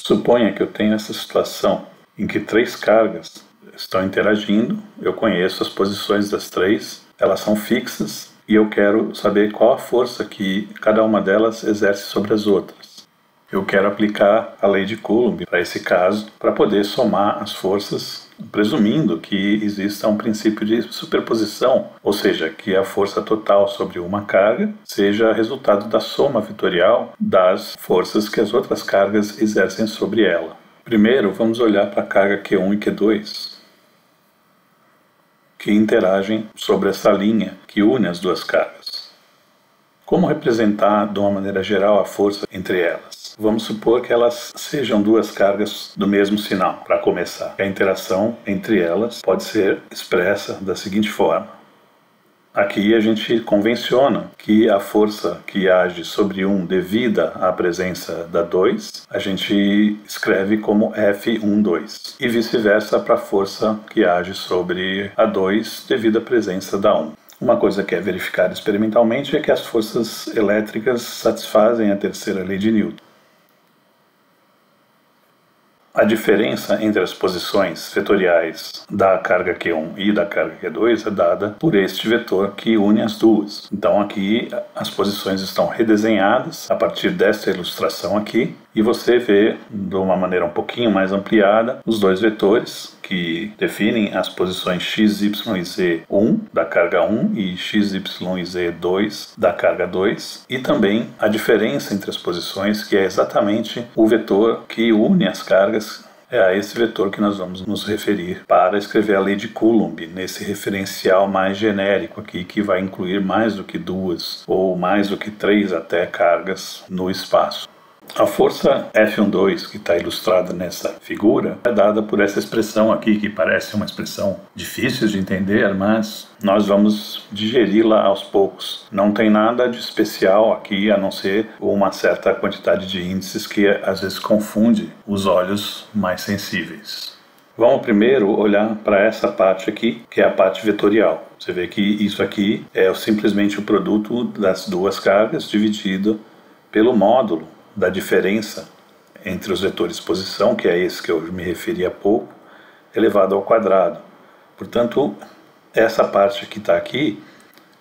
Suponha que eu tenho essa situação em que três cargas estão interagindo, eu conheço as posições das três, elas são fixas e eu quero saber qual a força que cada uma delas exerce sobre as outras. Eu quero aplicar a lei de Coulomb para esse caso, para poder somar as forças, presumindo que exista um princípio de superposição, ou seja, que a força total sobre uma carga seja resultado da soma vetorial das forças que as outras cargas exercem sobre ela. Primeiro, vamos olhar para a carga Q1 e Q2, que interagem sobre essa linha que une as duas cargas. Como representar, de uma maneira geral, a força entre elas? Vamos supor que elas sejam duas cargas do mesmo sinal, para começar. A interação entre elas pode ser expressa da seguinte forma. Aqui a gente convenciona que a força que age sobre 1 devida à presença da 2, a gente escreve como F12, e vice-versa para a força que age sobre a 2 devido à presença da 1. Uma coisa que é verificada experimentalmente é que as forças elétricas satisfazem a terceira lei de Newton. A diferença entre as posições vetoriais da carga Q1 e da carga Q2 é dada por este vetor que une as duas. Então aqui as posições estão redesenhadas a partir desta ilustração aqui, e você vê de uma maneira um pouquinho mais ampliada os dois vetores que definem as posições x, y e z1 da carga 1 e x, y e z2 da carga 2, e também a diferença entre as posições, que é exatamente o vetor que une as cargas. É a esse vetor que nós vamos nos referir para escrever a lei de Coulomb, nesse referencial mais genérico aqui, que vai incluir mais do que duas ou mais do que três até cargas no espaço. A força F12, que está ilustrada nessa figura, é dada por essa expressão aqui, que parece uma expressão difícil de entender, mas nós vamos digeri-la aos poucos. Não tem nada de especial aqui, a não ser uma certa quantidade de índices que às vezes confunde os olhos mais sensíveis. Vamos primeiro olhar para essa parte aqui, que é a parte vetorial. Você vê que isso aqui é simplesmente o produto das duas cargas dividido pelo módulo da diferença entre os vetores de posição, que é esse que eu me referi há pouco, elevado ao quadrado. Portanto, essa parte que está aqui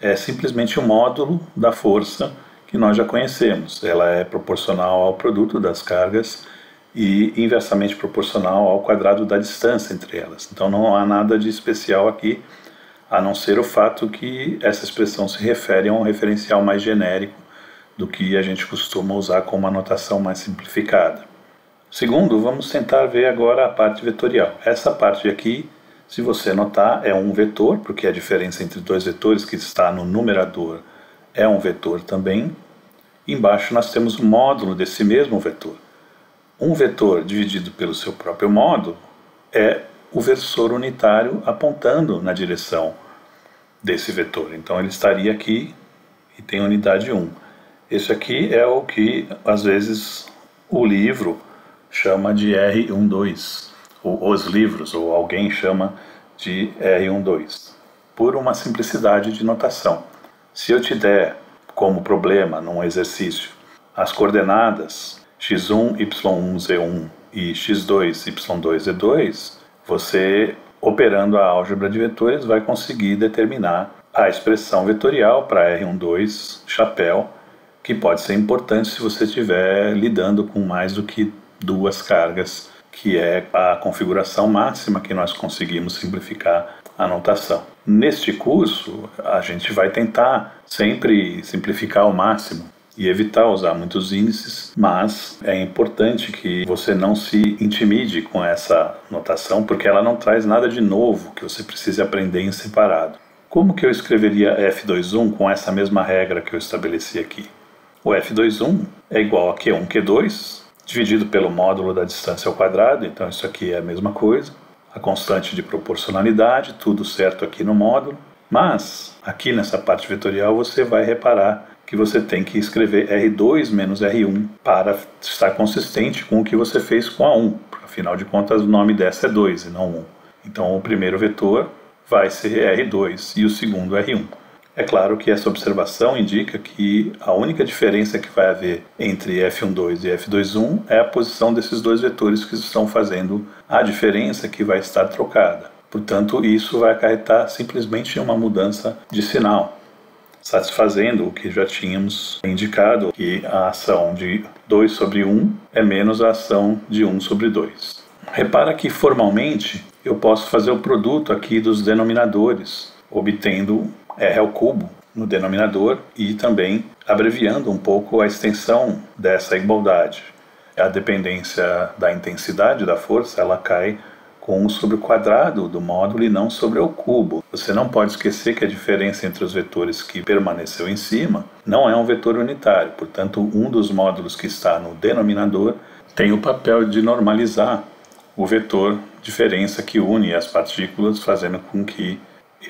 é simplesmente o módulo da força que nós já conhecemos. Ela é proporcional ao produto das cargas e inversamente proporcional ao quadrado da distância entre elas. Então não há nada de especial aqui, a não ser o fato que essa expressão se refere a um referencial mais genérico do que a gente costuma usar com uma notação mais simplificada. Segundo, vamos tentar ver agora a parte vetorial. Essa parte aqui, se você notar, é um vetor, porque a diferença entre dois vetores que está no numerador é um vetor também. Embaixo nós temos o módulo desse mesmo vetor. Um vetor dividido pelo seu próprio módulo é o versor unitário apontando na direção desse vetor. Então ele estaria aqui e tem unidade 1. Esse aqui é o que, às vezes, o livro chama de R12, ou os livros, ou alguém chama de R12, por uma simplicidade de notação. Se eu te der como problema, num exercício, as coordenadas x1, y1, z1 e x2, y2, z2, você, operando a álgebra de vetores, vai conseguir determinar a expressão vetorial para R12, chapéu, que pode ser importante se você estiver lidando com mais do que duas cargas, que é a configuração máxima que nós conseguimos simplificar a notação. Neste curso, a gente vai tentar sempre simplificar ao máximo e evitar usar muitos índices, mas é importante que você não se intimide com essa notação, porque ela não traz nada de novo que você precise aprender em separado. Como que eu escreveria F21 com essa mesma regra que eu estabeleci aqui? O F21 é igual a Q1, Q2, dividido pelo módulo da distância ao quadrado, então isso aqui é a mesma coisa. A constante de proporcionalidade, tudo certo aqui no módulo. Mas, aqui nessa parte vetorial, você vai reparar que você tem que escrever R2 menos R1 para estar consistente com o que você fez com a 1. Porque, afinal de contas, o nome dessa é 2 e não 1. Então, o primeiro vetor vai ser R2 e o segundo R1. É claro que essa observação indica que a única diferença que vai haver entre F12 e F21 é a posição desses dois vetores que estão fazendo a diferença que vai estar trocada. Portanto, isso vai acarretar simplesmente uma mudança de sinal, satisfazendo o que já tínhamos indicado, que a ação de 2 sobre 1 é menos a ação de 1 sobre 2. Repara que formalmente eu posso fazer o produto aqui dos denominadores, obtendo R ao cubo no denominador e também abreviando um pouco a extensão dessa igualdade. A dependência da intensidade da força, ela cai com 1 sobre o quadrado do módulo e não sobre o cubo. Você não pode esquecer que a diferença entre os vetores que permaneceu em cima não é um vetor unitário, portanto, um dos módulos que está no denominador tem o papel de normalizar o vetor diferença que une as partículas, fazendo com que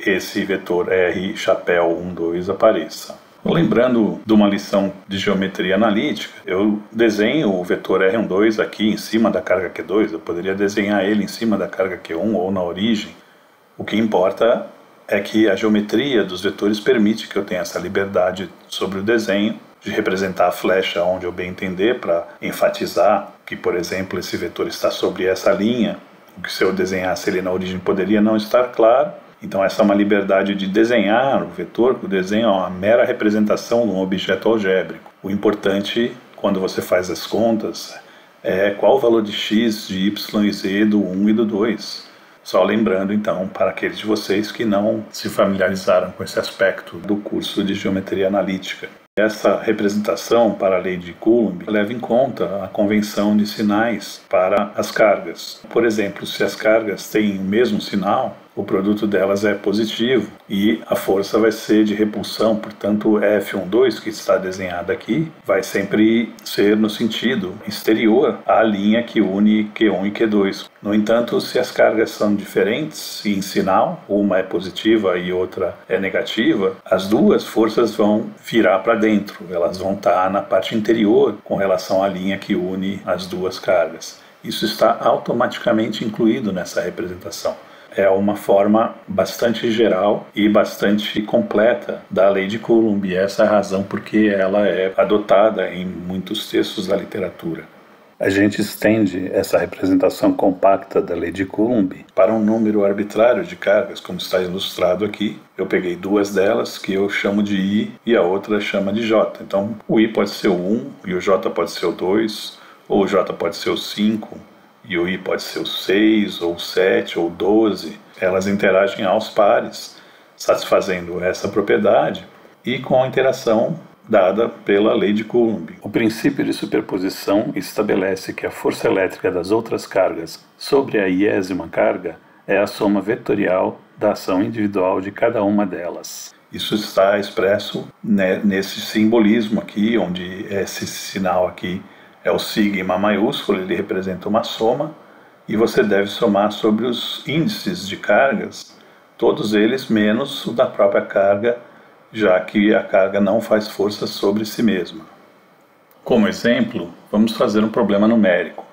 esse vetor R chapéu 1, 2 apareça. Lembrando de uma lição de geometria analítica, eu desenho o vetor R12 aqui em cima da carga Q2, eu poderia desenhar ele em cima da carga Q1 ou na origem. O que importa é que a geometria dos vetores permite que eu tenha essa liberdade sobre o desenho, de representar a flecha onde eu bem entender, para enfatizar que, por exemplo, esse vetor está sobre essa linha, o que se eu desenhasse ele na origem poderia não estar claro. Então essa é uma liberdade de desenhar o vetor, o desenho é uma mera representação de um objeto algébrico. O importante, quando você faz as contas, é qual o valor de x, de y e z do 1 e do 2. Só lembrando, então, para aqueles de vocês que não se familiarizaram com esse aspecto do curso de geometria analítica. Essa representação para a lei de Coulomb leva em conta a convenção de sinais para as cargas. Por exemplo, se as cargas têm o mesmo sinal, o produto delas é positivo e a força vai ser de repulsão, portanto F12 que está desenhada aqui vai sempre ser no sentido exterior à linha que une Q1 e Q2. No entanto, se as cargas são diferentes em sinal, uma é positiva e outra é negativa, as duas forças vão virar para dentro, elas vão estar na parte interior com relação à linha que une as duas cargas. Isso está automaticamente incluído nessa representação. É uma forma bastante geral e bastante completa da lei de Coulomb, e essa é a razão porque ela é adotada em muitos textos da literatura. A gente estende essa representação compacta da lei de Coulomb para um número arbitrário de cargas, como está ilustrado aqui. Eu peguei duas delas, que eu chamo de I e a outra chama de J. Então, o I pode ser o 1 e o J pode ser o 2, ou o J pode ser o 5, e o I pode ser o 6, ou o 7, ou o 12. Elas interagem aos pares, satisfazendo essa propriedade e com a interação dada pela lei de Coulomb. O princípio de superposição estabelece que a força elétrica das outras cargas sobre a iésima carga é a soma vetorial da ação individual de cada uma delas. Isso está expresso nesse simbolismo aqui, onde esse sinal aqui é o sigma maiúsculo, ele representa uma soma, e você deve somar sobre os índices de cargas, todos eles menos o da própria carga, já que a carga não faz força sobre si mesma. Como exemplo, vamos fazer um problema numérico.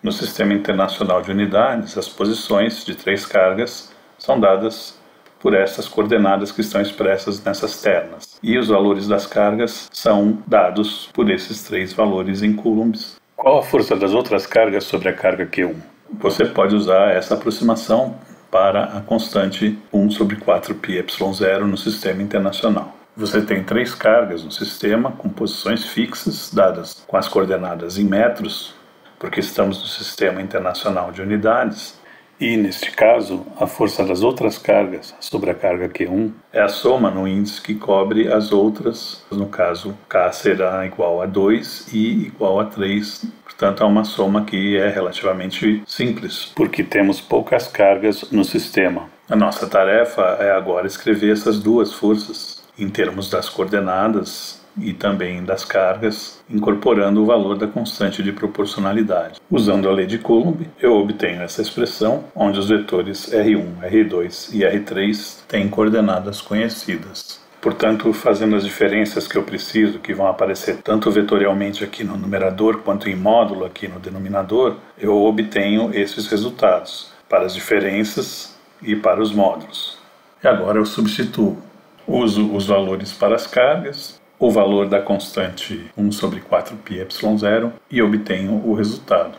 No Sistema Internacional de Unidades, as posições de 3 cargas são dadas por essas coordenadas que estão expressas nessas ternas. E os valores das cargas são dados por esses 3 valores em coulombs. Qual a força das outras cargas sobre a carga Q1? Você pode usar essa aproximação para a constante 1 sobre 4πε0 no Sistema Internacional. Você tem 3 cargas no sistema com posições fixas dadas com as coordenadas em metros, porque estamos no Sistema Internacional de Unidades. E, neste caso, a força das outras cargas sobre a carga Q1 é a soma no índice que cobre as outras. No caso, K será igual a 2 e igual a 3. Portanto, é uma soma que é relativamente simples, porque temos poucas cargas no sistema. A nossa tarefa é agora escrever essas duas forças em termos das coordenadas e também das cargas, incorporando o valor da constante de proporcionalidade. Usando a lei de Coulomb, eu obtenho essa expressão, onde os vetores R1, R2 e R3 têm coordenadas conhecidas. Portanto, fazendo as diferenças que eu preciso, que vão aparecer tanto vetorialmente aqui no numerador quanto em módulo aqui no denominador, eu obtenho esses resultados para as diferenças e para os módulos. E agora eu substituo. Uso os valores para as cargas, o valor da constante 1 sobre 4πε0 e obtenho o resultado.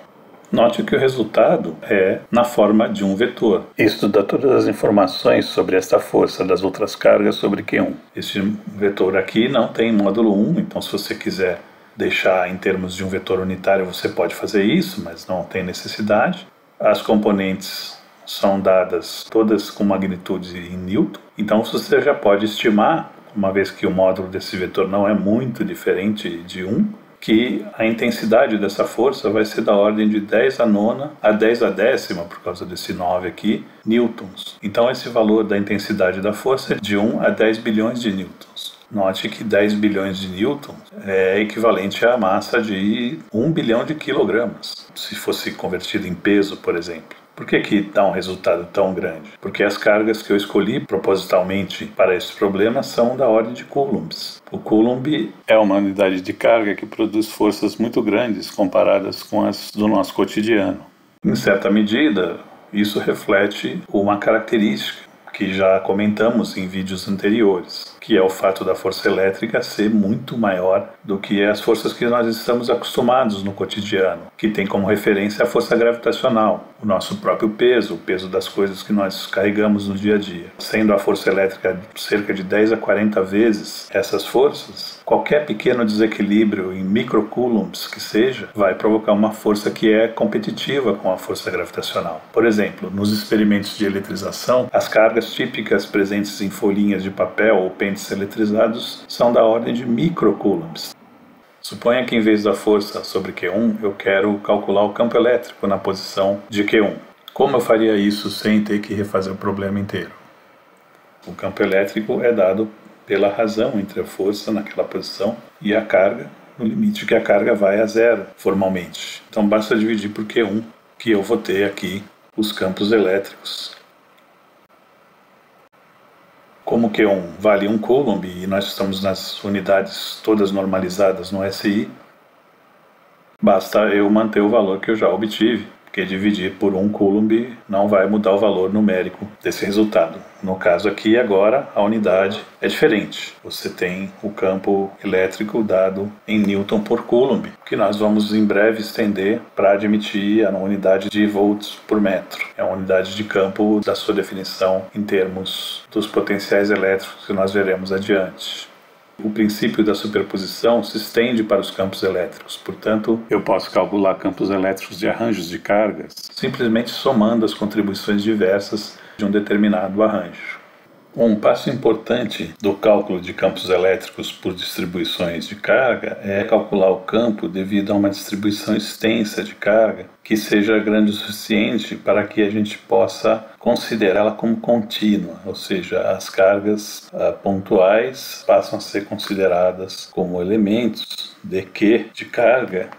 Note que o resultado é na forma de um vetor. Isto dá todas as informações sobre esta força das outras cargas sobre Q1. Este vetor aqui não tem módulo 1, então se você quiser deixar em termos de um vetor unitário, você pode fazer isso, mas não tem necessidade. As componentes são dadas todas com magnitude em Newton, então você já pode estimar, uma vez que o módulo desse vetor não é muito diferente de 1, que a intensidade dessa força vai ser da ordem de 10 a nona a 10 a décima, por causa desse 9 aqui, newtons. Então esse valor da intensidade da força é de 1 a 10 bilhões de newtons. Note que 10 bilhões de newtons é equivalente à massa de 1 bilhão de quilogramas, se fosse convertido em peso, por exemplo. Por que dá um resultado tão grande? Porque as cargas que eu escolhi propositalmente para esse problema são da ordem de coulombs. O coulomb é uma unidade de carga que produz forças muito grandes comparadas com as do nosso cotidiano. Em certa medida, isso reflete uma característica que já comentamos em vídeos anteriores, que é o fato da força elétrica ser muito maior do que as forças que nós estamos acostumados no cotidiano, que tem como referência a força gravitacional, o nosso próprio peso, o peso das coisas que nós carregamos no dia a dia. Sendo a força elétrica cerca de 10 a 40 vezes essas forças, qualquer pequeno desequilíbrio em microcoulombs que seja, vai provocar uma força que é competitiva com a força gravitacional. Por exemplo, nos experimentos de eletrização, as cargas típicas presentes em folhinhas de papel ou pentes eletrizados são da ordem de microcoulombs. Suponha que em vez da força sobre Q1, eu quero calcular o campo elétrico na posição de Q1. Como eu faria isso sem ter que refazer o problema inteiro? O campo elétrico é dado pela razão entre a força naquela posição e a carga, no limite que a carga vai a zero formalmente. Então basta dividir por Q1, que eu vou ter aqui os campos elétricos. Como Q1 vale 1 coulomb e nós estamos nas unidades todas normalizadas no SI, basta eu manter o valor que eu já obtive, porque dividir por 1 coulomb não vai mudar o valor numérico desse resultado. No caso aqui, agora, a unidade é diferente. Você tem o campo elétrico dado em Newton por Coulomb, que nós vamos em breve estender para admitir a unidade de volts por metro. É uma unidade de campo da sua definição em termos dos potenciais elétricos que nós veremos adiante. O princípio da superposição se estende para os campos elétricos, portanto, eu posso calcular campos elétricos de arranjos de cargas simplesmente somando as contribuições diversas de um determinado arranjo. Um passo importante do cálculo de campos elétricos por distribuições de carga é calcular o campo devido a uma distribuição extensa de carga que seja grande o suficiente para que a gente possa considerá-la como contínua, ou seja, as cargas pontuais passam a ser consideradas como elementos de Q de carga.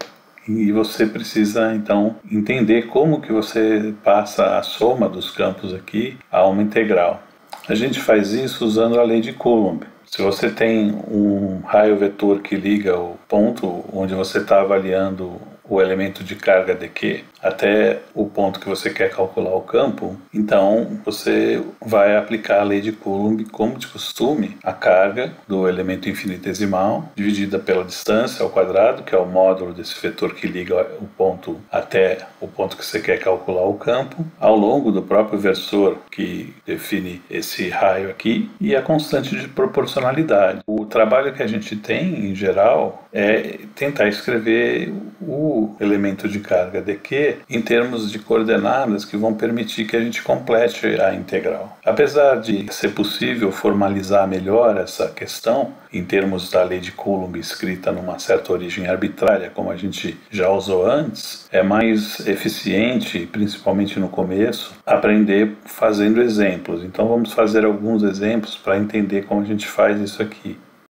E você precisa, então, entender como que você passa a soma dos campos aqui a uma integral. A gente faz isso usando a lei de Coulomb. Se você tem um raio vetor que liga o ponto onde você está avaliando o elemento de carga dq até o ponto que você quer calcular o campo, então você vai aplicar a lei de Coulomb como de costume, a carga do elemento infinitesimal dividida pela distância ao quadrado, que é o módulo desse vetor que liga o ponto até o ponto que você quer calcular o campo, ao longo do próprio versor que define esse raio aqui, e a constante de proporcionalidade. O trabalho que a gente tem, em geral, é tentar escrever o elemento de carga dq em termos de coordenadas que vão permitir que a gente complete a integral. Apesar de ser possível formalizar melhor essa questão, em termos da lei de Coulomb escrita numa certa origem arbitrária, como a gente já usou antes, é mais eficiente, principalmente no começo, aprender fazendo exemplos. Então vamos fazer alguns exemplos para entender como a gente faz isso aqui.